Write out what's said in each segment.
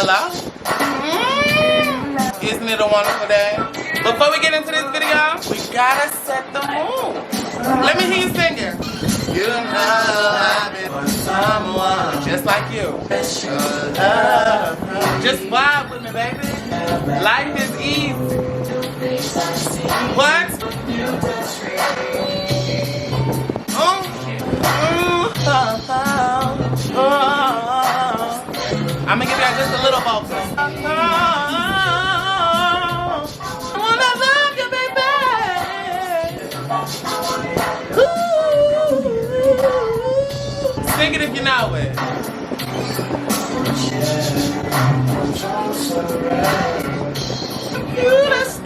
Hello? Isn't it a wonderful day? Before we get into this video, we gotta set the mood. Let me hear you singing. You know I've been with someone just like you. Special love. Just vibe with me, baby. Life is easy. What? I'm gonna give you just a little vocal. I wanna love you, baby. Sing it if you know it. You just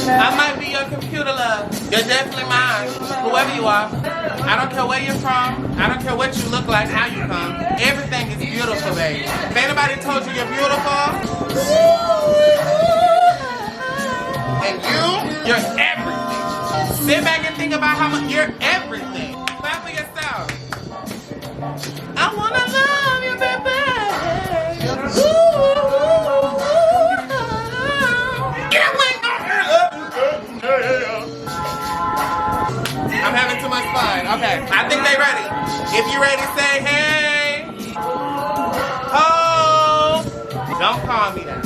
I might be your computer love. You're definitely mine. Whoever you are. I don't care where you're from. I don't care what you look like, how you come. Everything is beautiful, baby. If anybody told you you're beautiful, and you're everything. Sit back and think about how much you're everything. Clap for yourself. I wanna love you, baby. I'm having too much fun. Okay, I think they ready. If you ready, say hey. Oh, don't call me that.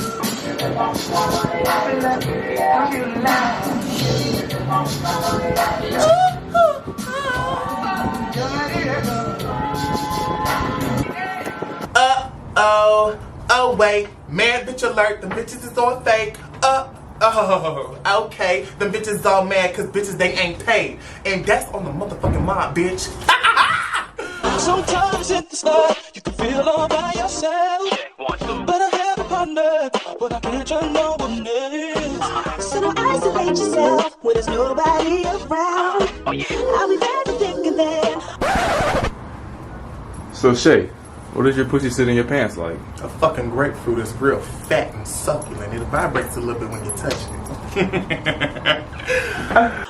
Oh wait, mad bitch alert. The bitches is all fake. Oh, okay. The bitches all mad cause bitches they ain't paid. And that's on the motherfucking mob, bitch. Sometimes at the start, you can feel all by yourself. But I have a partner, but I can't turn no one else. So don't isolate yourself when there's nobody around. I'll be there to think of them. So Shay, what does your pussy sit in your pants like? A fucking grapefruit is real fat and succulent. It vibrates a little bit when you touch it.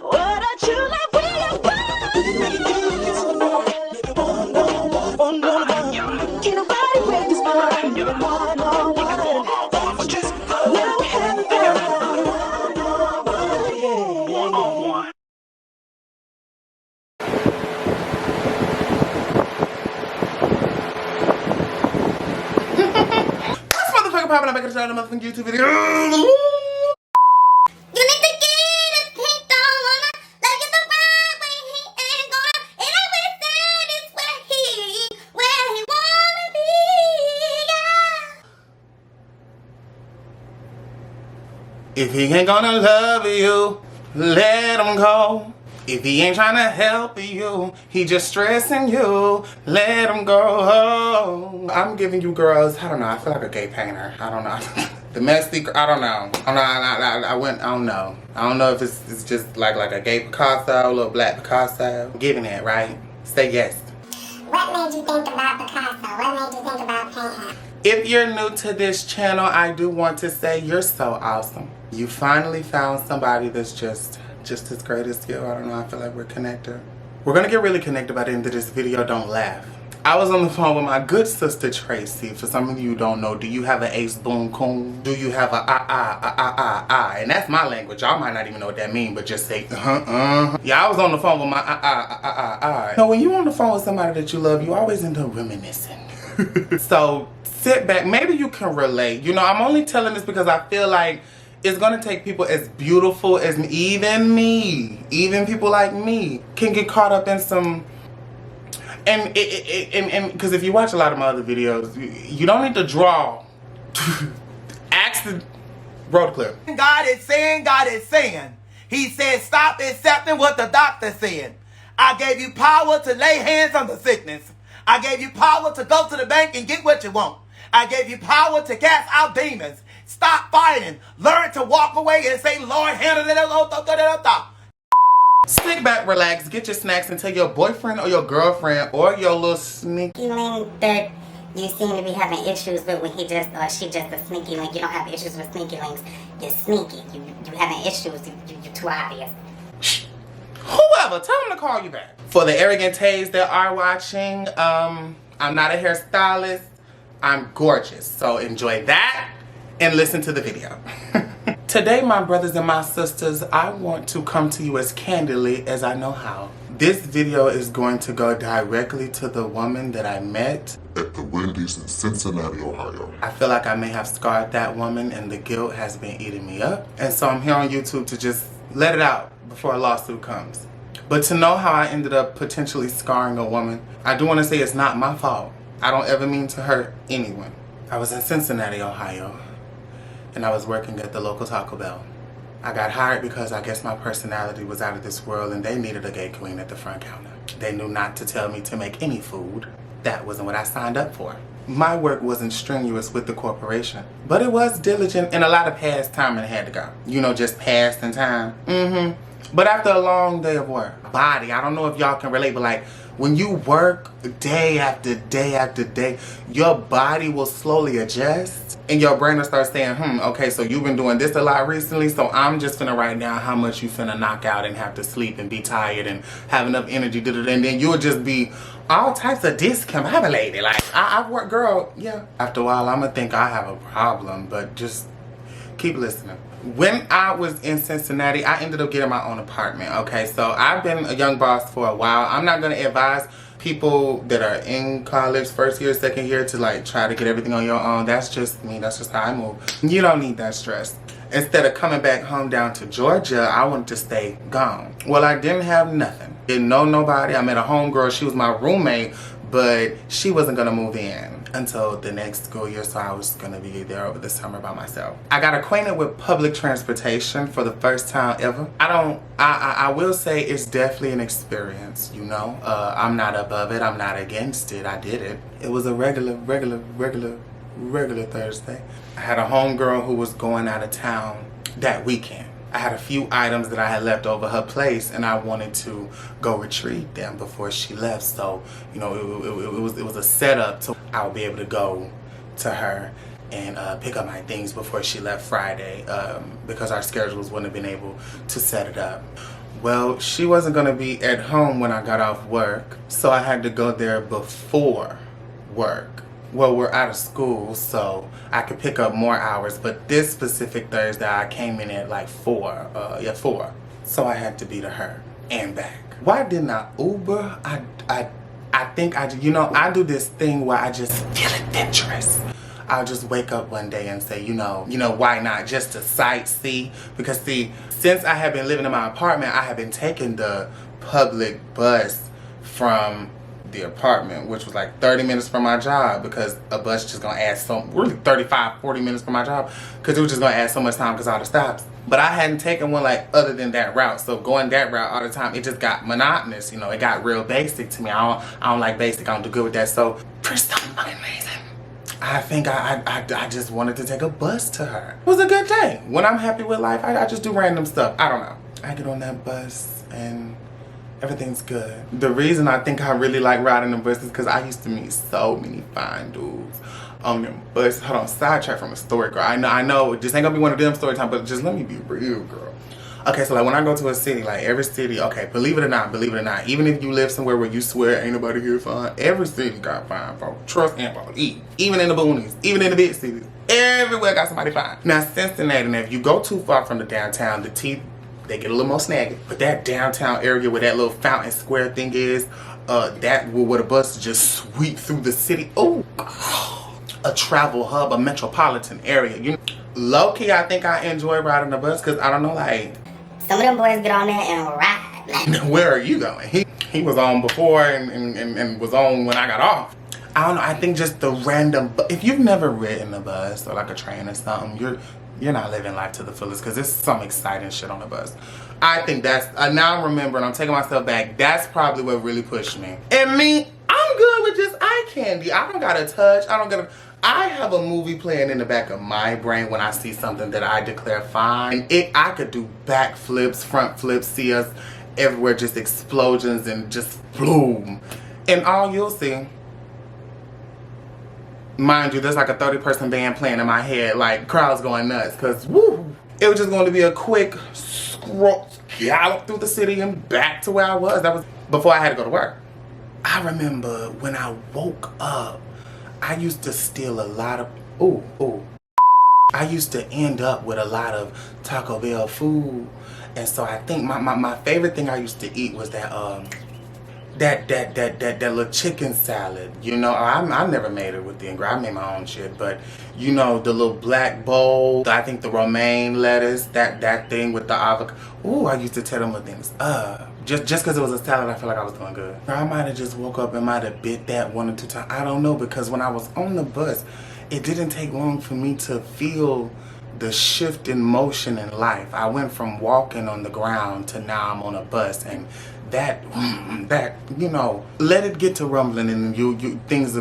What a true love we are born. Can't nobody break this bond. Just now we have a one-on-one. Popping up back at the motherfucking YouTube video. You need to get it, he don't wanna like it the right way, he ain't gonna. And I wish that is where he wanna be, yeah. If he ain't gonna love you, let him go. If he ain't trying to help you, he just stressing you, let him go. I'm giving you girls, I don't know, I feel like a gay painter. I don't know. Domestic, I don't know. I don't know. I don't know if it's just like a gay Picasso, a little black Picasso. I'm giving it, right? Say yes. What made you think about Picasso? What made you think about painting? If you're new to this channel, I do want to say you're so awesome. You finally found somebody that's just as great as you. I don't know, I feel like we're connected. We're gonna get really connected by the end of this video, don't laugh. I was on the phone with my good sister Tracy. For some of you who don't know, do you have an ace boom coon? Do you have a And that's my language. Y'all might not even know what that means, but just say Yeah, I was on the phone with my So when you on the phone with somebody that you love, you always end up reminiscing. So sit back, maybe you can relate. You know, I'm only telling this because I feel like it's gonna take people as beautiful as me, even people like me can get caught up in some, and because if you watch a lot of my other videos, you don't need to draw. Ask the road clip. God is saying, he said stop accepting what the doctor said. I gave you power to lay hands on the sickness. I gave you power to go to the bank and get what you want. I gave you power to cast out demons. Stop fighting. Learn to walk away and say, Lord, handle it. Sit back, relax, get your snacks, and tell your boyfriend or your girlfriend or your little sneaky You lean dirt you seem to be having issues with when he just or she just a sneaky link. You don't have issues with sneaky links. You're sneaky. You having issues. You're too obvious. Whoever, tell them to call you back. For the arrogant tays that are watching, I'm not a hairstylist. I'm gorgeous. So enjoy that and listen to the video. Today, my brothers and my sisters, I want to come to you as candidly as I know how. This video is going to go directly to the woman that I met at the Wendy's in Cincinnati, Ohio. I feel like I may have scarred that woman and the guilt has been eating me up. And so I'm here on YouTube to just let it out before a lawsuit comes. But to know how I ended up potentially scarring a woman, I do want to say it's not my fault. I don't ever mean to hurt anyone. I was in Cincinnati, Ohio, and I was working at the local Taco Bell. I got hired because I guess my personality was out of this world and they needed a gay queen at the front counter. They knew not to tell me to make any food. That wasn't what I signed up for. My work wasn't strenuous with the corporation, but it was diligent and a lot of past time and had to go. You know, just passing time. But after a long day of work, body, I don't know if y'all can relate, but like when you work day after day after day, your body will slowly adjust and your brain will start saying, okay, so you've been doing this a lot recently, so I'm just finna write down how much you finna knock out and have to sleep and be tired and have enough energy, and then you'll just be all types of discombobulated. Like, I've worked, girl, yeah. After a while, I'm gonna think I have a problem, but just keep listening. When I was in Cincinnati, I ended up getting my own apartment, okay? So I've been a young boss for a while. I'm not gonna advise people that are in college, first year, second year, to like try to get everything on your own. That's just me, that's just how I move. You don't need that stress. Instead of coming back home down to Georgia, I wanted to stay gone. Well, I didn't have nothing. Didn't know nobody. I met a homegirl, she was my roommate, but she wasn't gonna move in until the next school year, so I was gonna be there over the summer by myself. I got acquainted with public transportation for the first time ever. I will say it's definitely an experience, you know? I'm not above it, I'm not against it, I did it. It was a regular Thursday. I had a homegirl who was going out of town that weekend. I had a few items that I had left over her place and I wanted to go retrieve them before she left. So, you know, it was a setup to I'll be able to go to her and pick up my things before she left Friday because our schedules wouldn't have been able to set it up. Well, she wasn't gonna be at home when I got off work, so I had to go there before work. Well, we're out of school, so I could pick up more hours, but this specific Thursday, I came in at like 4. So I had to be to her and back. Why didn't I Uber? I think you know, I do this thing where I just feel adventurous. I'll just wake up one day and say, you know, why not, just to sightsee? Because see, since I have been living in my apartment, I have been taking the public bus from the apartment, which was like 30 minutes from my job, because a bus just gonna add really 35, 40 minutes from my job, because it was just gonna add so much time because all the stops. But I hadn't taken one like other than that route, so going that route all the time, it just got monotonous, you know, it got real basic to me. I don't like basic, I don't do good with that. So for some fucking reason, I think I just wanted to take a bus to her. It was a good day. When I'm happy with life, I just do random stuff. I don't know. I get on that bus and everything's good. The reason I think I really like riding the bus is because I used to meet so many fine dudes on them bus. Hold on, sidetrack from a story, girl. I know, this ain't gonna be one of them story time, but just let me be real, girl. Okay, so like when I go to a city, like every city, okay, believe it or not, even if you live somewhere where you swear ain't nobody here fine, every city got fine folks. Trust and believe. Even in the boonies, even in the big cities, everywhere got somebody fine. Now Cincinnati, if you go too far from the downtown, the teeth, they get a little more snaggy. But that downtown area where that little fountain square thing is, that where the buses just sweep through the city. Oh, a travel hub, a metropolitan area. You know, low key, I think I enjoy riding the bus because I don't know, like, Some of them boys get on there and ride. where are you going? He was on before and was on when I got off. I don't know. I think just the random. If you've never ridden a bus or like a train or something, you're not living life to the fullest because there's some exciting shit on the bus. I think that's, now I'm remembering, I'm taking myself back, that's probably what really pushed me. And me, I'm good with just eye candy. I don't gotta touch, I have a movie playing in the back of my brain when I see something that I declare fine. I could do back flips, front flips, see us everywhere, just explosions and just boom. And all you'll see Mind you, there's like a 30-person band playing in my head, like crowds going nuts, cause woo, it was just going to be a quick gallop through the city and back to where I was. That was before I had to go to work. I remember when I woke up, I used to steal a lot of, I used to end up with a lot of Taco Bell food. And so I think my favorite thing I used to eat was that little chicken salad. You know, I never made it with the ingredients. I made my own shit, but you know, the little black bowl, I think the romaine lettuce, that thing with the avocado. Ooh, I used to tear them little things up. Just because it was a salad, I feel like I was doing good. I might have just woke up and might have bit that 1 or 2 times. I don't know, because when I was on the bus, it didn't take long for me to feel the shift in motion in life. I went from walking on the ground to now I'm on a bus, and that you know, let it get to rumbling, and you things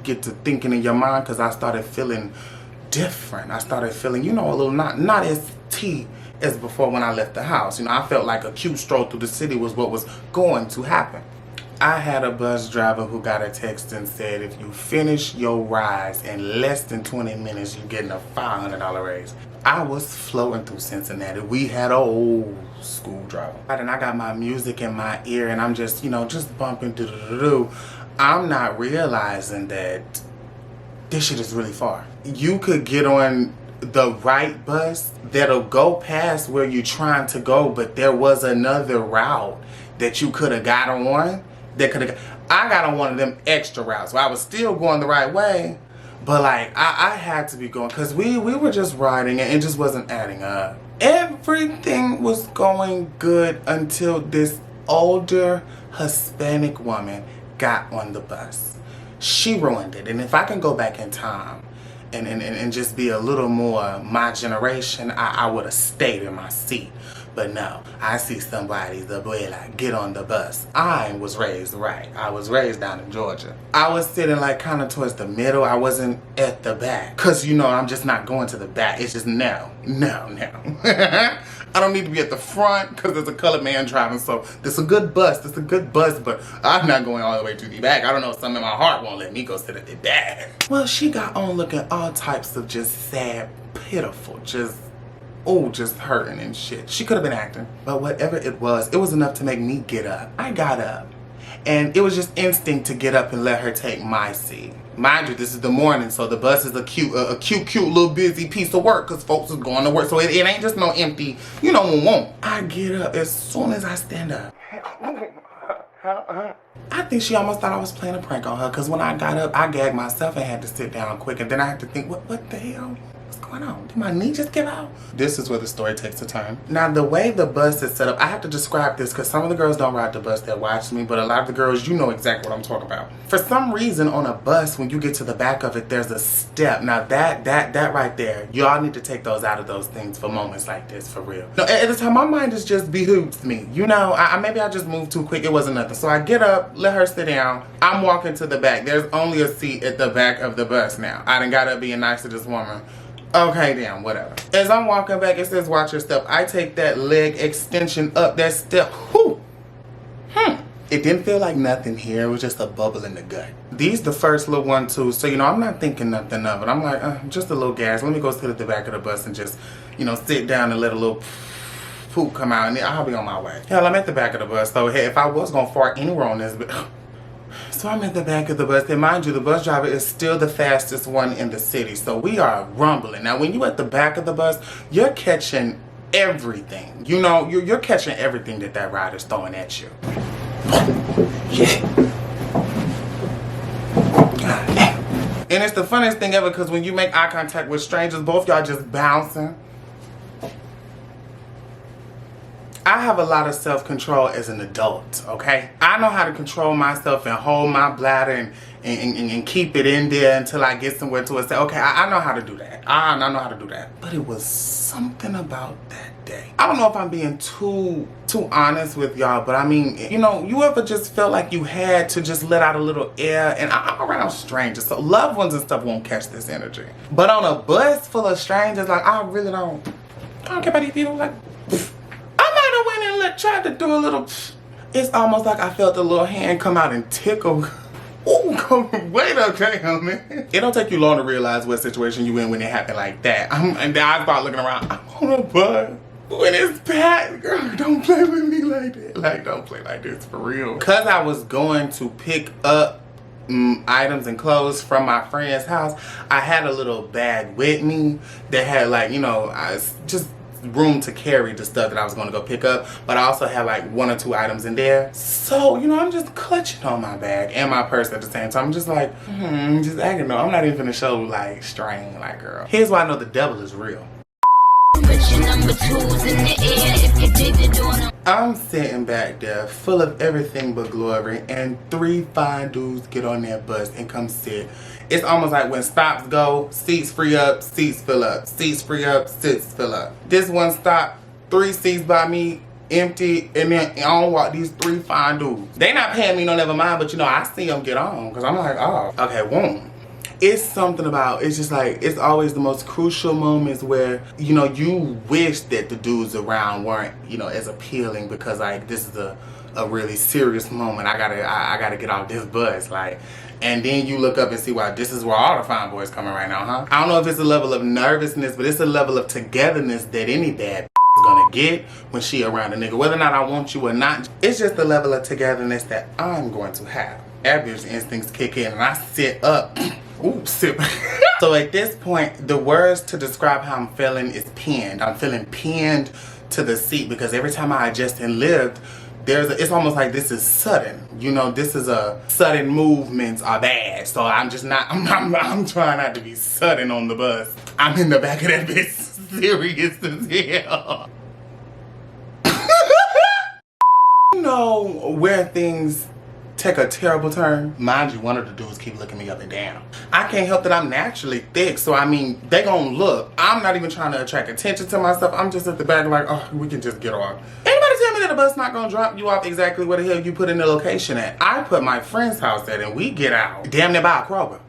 get to thinking in your mind, because I started feeling different. I started feeling, you know, a little not as tea as before when I left the house. You know, I felt like a cute stroll through the city was what was going to happen. I had a bus driver who got a text and said, if you finish your rides in less than 20 minutes, you're getting a $500 raise. I was floating through Cincinnati. We had an old school driver. And I got my music in my ear, and I'm just, you know, just bumping do-do-do-do. I'm not realizing that this shit is really far. You could get on the right bus that'll go past where you're trying to go, but there was another route that you could have got on. I got on one of them extra routes, so I was still going the right way, but like I had to be going, because we were just riding and it just wasn't adding up. Everything was going good until this older Hispanic woman got on the bus. She ruined it. And if I can go back in time and just be a little more my generation, I would have stayed in my seat. But no, I see somebody's abuela get on the bus. I was raised right. I was raised down in Georgia. I was sitting like kind of towards the middle. I wasn't at the back. Because, you know, I'm just not going to the back. It's just no. I don't need to be at the front because there's a colored man driving. So this is a good bus. But I'm not going all the way to the back. I don't know, something in my heart won't let me go sit at the back. Well, she got on looking all types of just sad, pitiful, just hurting and shit. She could have been acting, but whatever it was enough to make me get up. I got up, and it was just instinct to get up and let her take my seat. Mind you, this is the morning, so the bus is a cute little busy piece of work, because folks is going to work, so it ain't just no empty, you know, won't. I get up as soon as I stand up. I think she almost thought I was playing a prank on her, because when I got up, I gagged myself and had to sit down quick, and then I had to think, what the hell? What's going on? Did my knee just give out? This is where the story takes a turn. Now, the way the bus is set up, I have to describe this because some of the girls don't ride the bus that watch me, but a lot of the girls, you know exactly what I'm talking about. For some reason, on a bus, when you get to the back of it, there's a step. Now, that right there, y'all need to take those out of those things for moments like this, for real. No, at the time, my mind is just behooves me. You know, maybe I just moved too quick. It wasn't nothing. So I get up, let her sit down. I'm walking to the back. There's only a seat at the back of the bus now. I done got up being nice to this woman. Okay, damn, whatever. As I'm walking back, it says watch your step. I take that leg extension up that step. Whew. It didn't feel like nothing here. It was just a bubble in the gut. These the first little one too. So, you know, I'm not thinking nothing of it. I'm like, just a little gas. Let me go sit at the back of the bus and just, you know, sit down and let a little poop come out, and I'll be on my way. Hell, I'm at the back of the bus. So, hey, if I was gonna fart anywhere on this, so I'm at the back of the bus, and mind you, the bus driver is still the fastest one in the city, so we are rumbling. Now, when you're at the back of the bus, you're catching everything. You know, you're catching everything that rider's throwing at you. And it's the funniest thing ever, because when you make eye contact with strangers, both y'all just bouncing. I have a lot of self-control as an adult, okay? I know how to control myself and hold my bladder and keep it in there until I get somewhere to it. Say, okay, I know how to do that. I know how to do that. But it was something about that day. I don't know if I'm being too honest with y'all, but I mean, you know, you ever just felt like you had to just let out a little air? And I'm around strangers, so loved ones and stuff won't catch this energy. But on a bus full of strangers, like, I don't care about these people, like, tried to do a little, it's almost like I felt a little hand come out and tickle. Ooh, Wait up, damn, man. It don't take you long to realize what situation you in when it happened like that. And then I start looking around. I'm on a bus. When it's packed, girl, don't play with me like that. Like, don't play like this for real. Because I was going to pick up items and clothes from my friend's house, I had a little bag with me that had, like, you know, just room to carry the stuff that I was going to go pick up, but I also had like 1 or 2 items in there. So, you know, I'm just clutching on my bag and my purse at the same time. I'm just like, just acting. No, I'm not even gonna show like strain, like, girl. Here's why I know the devil is real. I'm sitting back there full of everything but glory, and 3 fine dudes get on that bus and come sit. It's almost like when stops go, seats free up, seats fill up, seats free up, seats fill up. This one stop, 3 seats by me, empty, and then on walk these 3 fine dudes. They not paying me no never mind, but you know, I see them get on, because I'm like, oh, okay, boom. It's something about, it's just like, it's always the most crucial moments where, you know, you wish that the dudes around weren't, you know, as appealing, because like, this is a really serious moment. I gotta get off this bus, like, and then you look up and see, wow, this is where all the fine boys coming right now, huh? I don't know if it's a level of nervousness, but it's a level of togetherness that any bad is gonna get when she around a nigga. Whether or not I want you or not, it's just the level of togetherness that I'm going to have. Abuse instincts kick in and I sit up. Ooh, sip. So at this point, the words to describe how I'm feeling is pinned. I'm feeling pinned to the seat because every time I adjust and lift, it's almost like this is sudden. You know, this is a sudden movements are bad. So I'm just not, I'm trying not to be sudden on the bus. I'm in the back of that bitch serious as hell. You know where things take a terrible turn? Mind you, one of the dudes keep looking me up and down. I can't help that I'm naturally thick, so I mean, they gonna look. I'm not even trying to attract attention to myself. I'm just at the back like, oh, we can just get on. Anybody tell me that the bus not gonna drop you off exactly where the hell you put in the location at? I put my friend's house at and we get out. Damn near by a Kroger.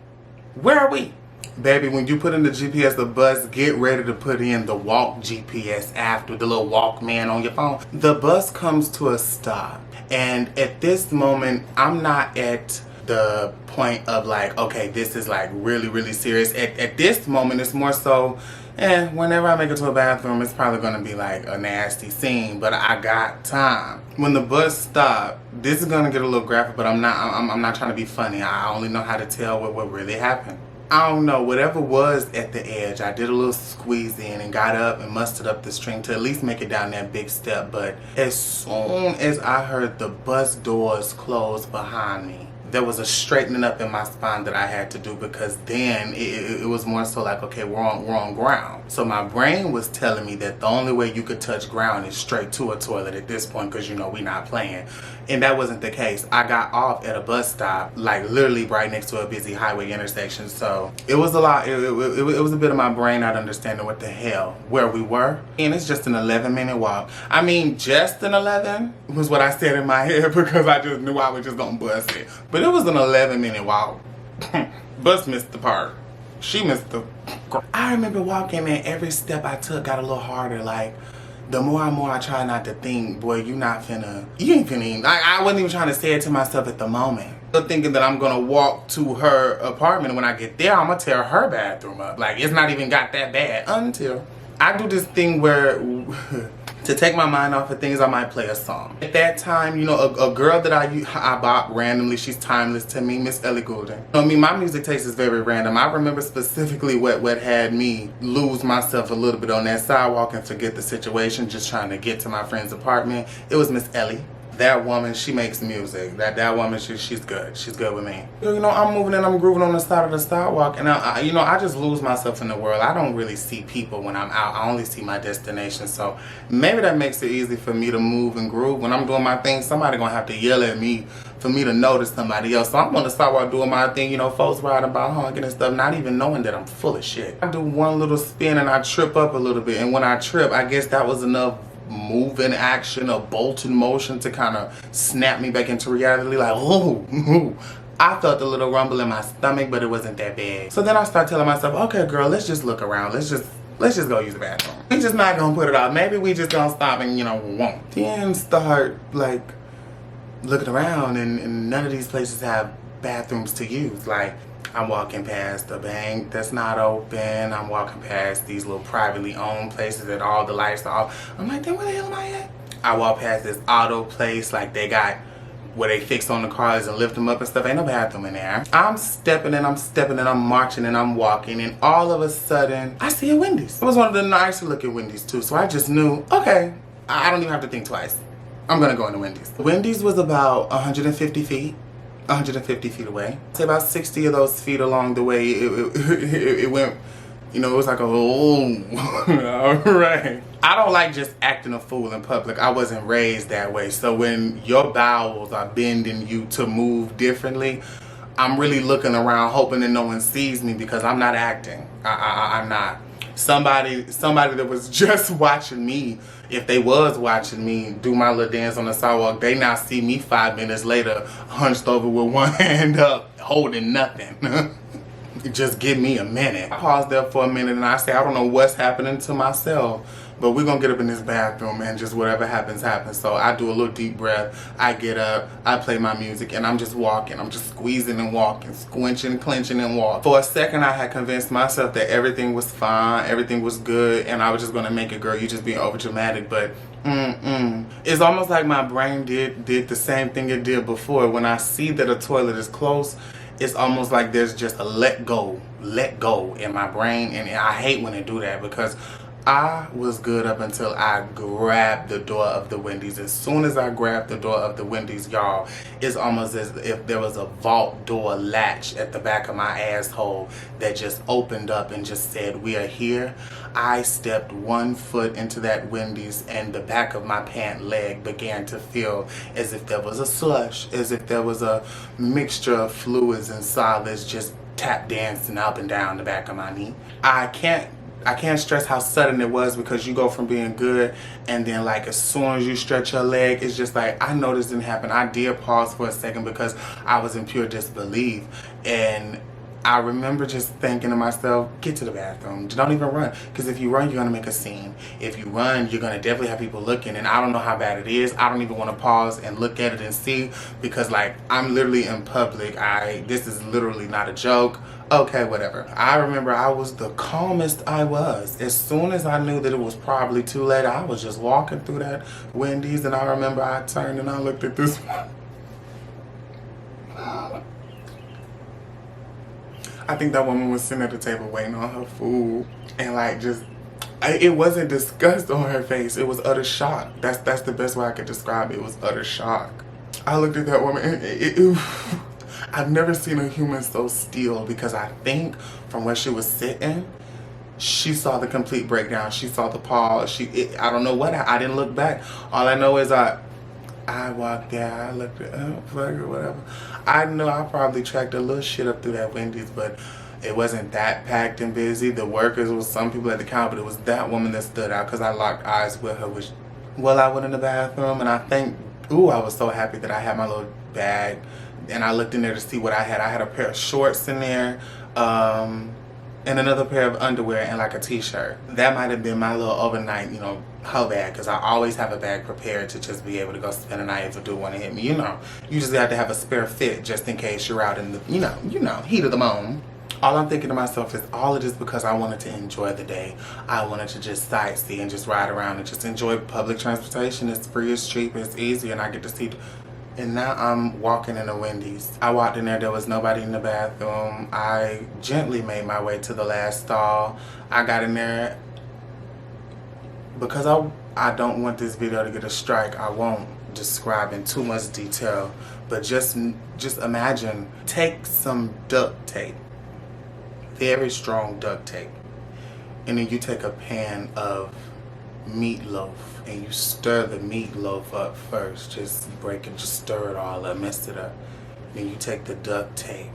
Where are we? Baby, when you put in the GPS, the bus, get ready to put in the walk GPS after, the little Walkman on your phone. The bus comes to a stop. And at this moment, I'm not at the point of like, okay, this is like really, really serious. At this moment, it's more so, whenever I make it to a bathroom, it's probably gonna be like a nasty scene, but I got time. When the bus stopped, this is gonna get a little graphic, but I'm not trying to be funny. I only know how to tell what really happened. I don't know, whatever was at the edge, I did a little squeeze in and got up and mustered up the strength to at least make it down that big step. But as soon as I heard the bus doors close behind me, there was a straightening up in my spine that I had to do, because then it was more so like, okay, we're on ground. So my brain was telling me that the only way you could touch ground is straight to a toilet at this point, because you know we not playing. And that wasn't the case. I got off at a bus stop, like literally right next to a busy highway intersection. So it was a lot. It was a bit of my brain not understanding what the hell, where we were. And it's just an 11-minute walk. I mean, just an 11 was what I said in my head, because I just knew I was just gonna bust it. But it was an 11-minute walk. Bus missed the part. She missed the... I remember walking, and every step I took got a little harder. Like, the more and more I try not to think, boy, you ain't finna even... I wasn't even trying to say it to myself at the moment. Still thinking that I'm gonna walk to her apartment. When I get there, I'm gonna tear her bathroom up. Like, it's not even got that bad until... I do this thing where... to take my mind off of things, I might play a song. At that time, you know, a girl that I bop randomly, she's timeless to me, Miss Ellie Goulding. I mean, my music taste is very random. I remember specifically what had me lose myself a little bit on that sidewalk and forget the situation, just trying to get to my friend's apartment. It was Miss Ellie. That woman, she makes music. That woman, she's good. She's good with me. You know, I'm moving and I'm grooving on the side of the sidewalk, and you know, I just lose myself in the world. I don't really see people when I'm out. I only see my destination. So maybe that makes it easy for me to move and groove. When I'm doing my thing, somebody gonna have to yell at me for me to notice somebody else. So I'm on the sidewalk doing my thing, you know, folks riding by honking and stuff, not even knowing that I'm full of shit. I do one little spin and I trip up a little bit, and when I trip, I guess that was enough moving action, a bolt in motion to kind of snap me back into reality. Like, ooh. I felt a little rumble in my stomach, but it wasn't that bad. So then I start telling myself, okay, girl, let's just look around. Let's just go use the bathroom. We just not gonna put it off. Maybe we just gonna stop and, you know, won't. Then start like looking around, and none of these places have bathrooms to use. Like, I'm walking past the bank that's not open. I'm walking past these little privately owned places that all the lights are off. I'm like, then where the hell am I at? I walk past this auto place, like they got where they fix on the cars and lift them up and stuff. Ain't no bathroom in there. I'm stepping and I'm marching and I'm walking, and all of a sudden I see a Wendy's. It was one of the nicer looking Wendy's too, so I just knew, okay, I don't even have to think twice. I'm gonna go into Wendy's. Wendy's was about 150 feet. 150 feet away. Say about 60 of those feet along the way, it went, you know, it was like a, oh, all right. I don't like just acting a fool in public. I wasn't raised that way. So when your bowels are bending you to move differently, I'm really looking around hoping that no one sees me, because I'm not acting. I'm not. Somebody that was just watching me, if they was watching me do my little dance on the sidewalk, they now see me 5 minutes later hunched over with one hand up holding nothing. Just give me a minute. I paused there for a minute and I say, I don't know what's happening to myself, but we're gonna get up in this bathroom and just whatever happens, happens. So I do a little deep breath, I get up, I play my music, and I'm just walking. I'm just squeezing and walking, squinching, clenching, and walking. For a second, I had convinced myself that everything was fine, everything was good, and I was just gonna make it, girl, you just being over dramatic, but it's almost like my brain did the same thing it did before. When I see that a toilet is close, it's almost like there's just a let go in my brain, and I hate when they do that, because I was good up until I grabbed the door of the Wendy's. As soon as I grabbed the door of the Wendy's, y'all, it's almost as if there was a vault door latch at the back of my asshole that just opened up and just said, we are here. I stepped 1 foot into that Wendy's, and the back of my pant leg began to feel as if there was a slush, as if there was a mixture of fluids and solids just tap dancing up and down the back of my knee. I can't stress how sudden it was, because you go from being good, and then like as soon as you stretch your leg, it's just like, I know this didn't happen. I did pause for a second because I was in pure disbelief, and I remember just thinking to myself, get to the bathroom. Don't even run, because if you run, you're gonna make a scene. If you run, you're gonna definitely have people looking, and I don't know how bad it is. I don't even want to pause and look at it and see, because like, I'm literally in public. This is literally not a joke. Okay, whatever. I remember I was the calmest I was. As soon as I knew that it was probably too late, I was just walking through that Wendy's, and I remember I turned and I looked at this one. I think that woman was sitting at the table waiting on her food, and like it wasn't disgust on her face. It was utter shock. That's the best way I could describe it. It was utter shock. I looked at that woman, and I've never seen a human so still, because I think from where she was sitting, she saw the complete breakdown. She saw the pause. I don't know what, I didn't look back. All I know is I walked there, I looked at whatever. I know I probably tracked a little shit up through that Wendy's, but it wasn't that packed and busy. The workers was some people at the counter, but it was that woman that stood out, because I locked eyes with her. Well, I went in the bathroom, and I think, I was so happy that I had my little bag, and I looked in there to see what I had. I had a pair of shorts in there, and another pair of underwear, and like a t-shirt. That might have been my little overnight, her bag, because I always have a bag prepared to just be able to go spend a night if a dude want to hit me. You just have to have a spare fit just in case you're out in the, heat of the moment. All I'm thinking to myself is, all of this because I wanted to enjoy the day. I wanted to just sightsee and just ride around and just enjoy public transportation. It's free, it's cheap, it's easy, and I get to see. And now I'm walking in a Wendy's. I walked in there was nobody in the bathroom. I gently made my way to the last stall. I got in there, because I don't want this video to get a strike. I won't describe in too much detail, but just imagine, take some duct tape, very strong duct tape, and then you take a pan of meatloaf and you stir the meatloaf up first. Just stir it all up, mess it up. Then you take the duct tape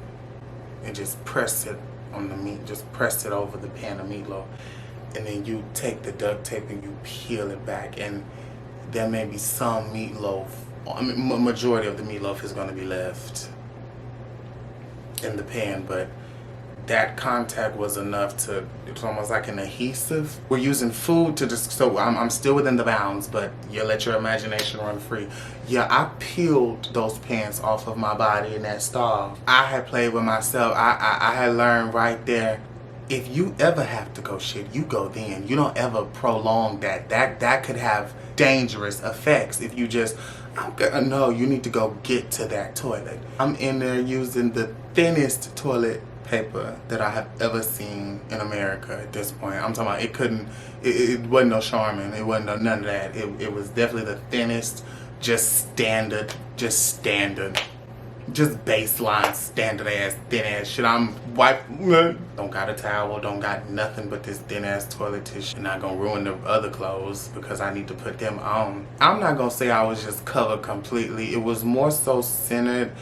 and just press it on the meat, just press it over the pan of meatloaf. And then you take the duct tape and you peel it back, and there may be some meatloaf, majority of the meatloaf is going to be left in the pan, but that contact was enough to, it's almost like an adhesive. We're using food to just, so I'm still within the bounds, but you let your imagination run free. Yeah, I peeled those pants off of my body in that stall. I had played with myself. I had learned right there, if you ever have to go shit, you go then. You don't ever prolong that. That could have dangerous effects if you just, no, you need to go get to that toilet. I'm in there using the thinnest toilet paper that I have ever seen in America at this point. I'm talking about it wasn't no Charmin, it wasn't none of that. It was definitely the thinnest, just baseline, standard ass, thin ass shit. I'm wiping, don't got a towel, don't got nothing but this thin ass toilet tissue. Not gonna ruin the other clothes because I need to put them on. I'm not gonna say I was just covered completely. It was more so centered,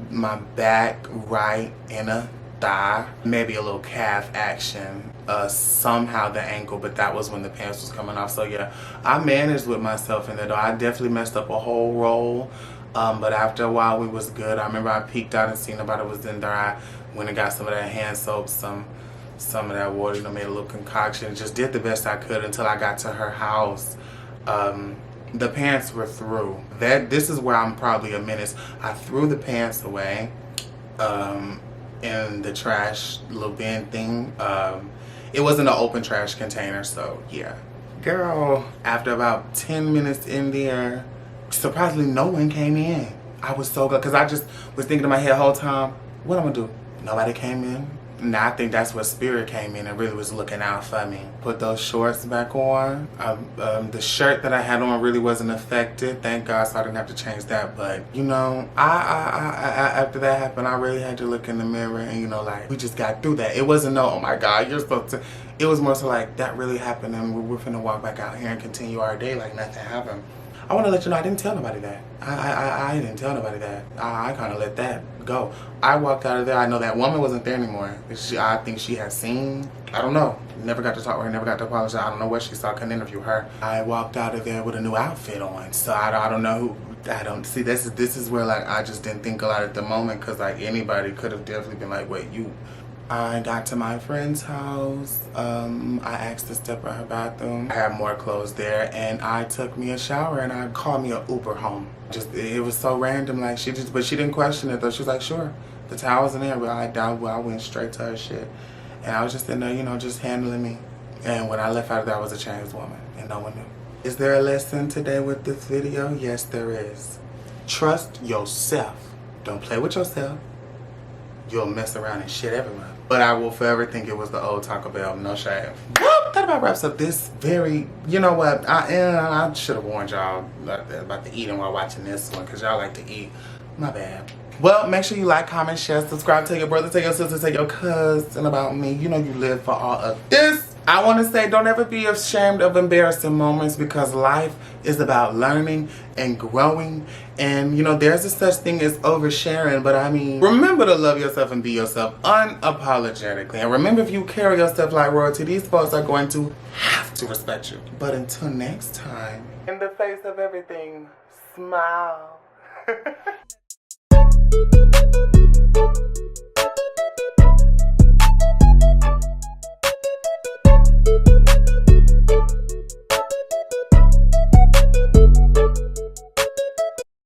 my back, right inner thigh, maybe a little calf action, somehow the ankle, but that was when the pants was coming off. So yeah, I managed with myself in there though. I definitely messed up a whole roll. But after a while, we was good. I remember I peeked out and seen nobody was in there. I went and got some of that hand soap, some of that water, made a little concoction. Just did the best I could until I got to her house. The pants were through. This is where I'm probably a menace. I threw the pants away in the trash little bin thing. It wasn't an open trash container, so yeah. Girl, after about 10 minutes in there, surprisingly, no one came in. I was so good because I just was thinking in my head the whole time, what I'm gonna do? Nobody came in. Now I think that's where spirit came in and really was looking out for me. Put those shorts back on. The shirt that I had on really wasn't affected. Thank God, so I didn't have to change that. But you know, after that happened, I really had to look in the mirror and like we just got through that. It wasn't no, oh my God, you're supposed to. It was more so like that really happened and we're finna walk back out here and continue our day like nothing happened. I want to let you know I didn't tell nobody that. I didn't tell nobody that. I kind of let that go. I walked out of there. I know that woman wasn't there anymore. I think she had seen, I don't know. Never got to talk to her, never got to apologize. I don't know what she saw. Couldn't interview her. I walked out of there with a new outfit on. So I don't know who, I don't see. This is where like I just didn't think a lot at the moment because like anybody could have definitely been like, wait, you. I got to my friend's house. I asked to step in her bathroom. I had more clothes there and I took me a shower and I called me an Uber home. It was so random, like but she didn't question it though. She was like, sure, the towel's in there, but I went straight to her shit. And I was just in there, just handling me. And when I left out of there, I was a changed woman and no one knew. Is there a lesson today with this video? Yes, there is. Trust yourself. Don't play with yourself. You'll mess around and shit everywhere. But I will forever think it was the old Taco Bell, no shame. Well, that about wraps up this very, you know what, I should have warned y'all about the eating while watching this one, because y'all like to eat. My bad. Well, make sure you like, comment, share, subscribe, tell your brother, tell your sister, tell your cousin about me. You know you live for all of this. I want to say don't ever be ashamed of embarrassing moments because life is about learning and growing. And, there's a such thing as oversharing. But, remember to love yourself and be yourself unapologetically. And remember, if you carry yourself like royalty, these folks are going to have to respect you. But until next time, in the face of everything, smile.